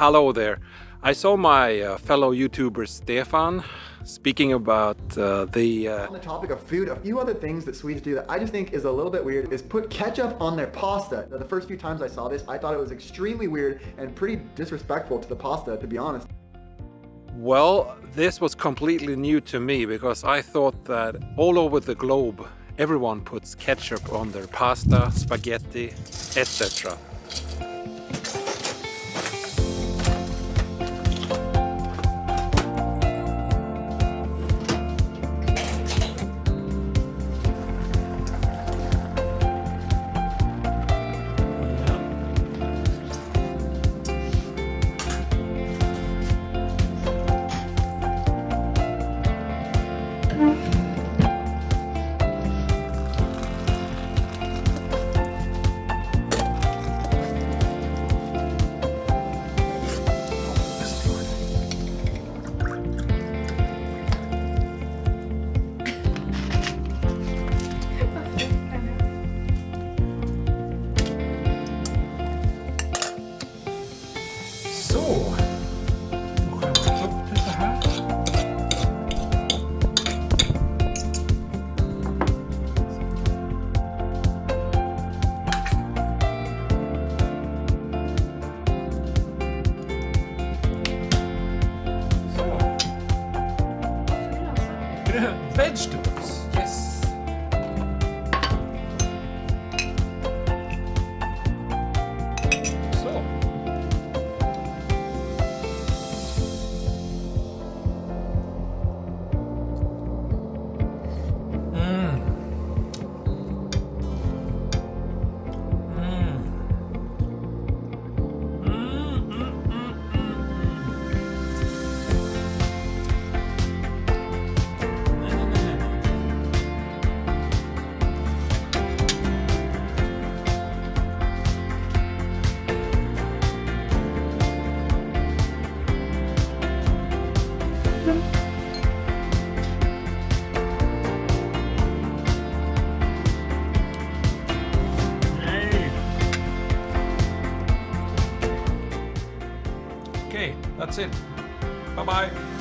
hello there. I saw my fellow YouTuber Stefan speaking about On the topic of food, a few other things that Swedes do that I just think is a little bit weird is put ketchup on their pasta. The first few times I saw this, I thought it was extremely weird and pretty disrespectful to the pasta, to be honest. Well, this was completely new to me because I thought that all over the globe everyone puts ketchup on their pasta, spaghetti, etc. Så, då skär jag upp lite här. Så. Vegetables, yes. Så. Okay, that's it. Bye-bye.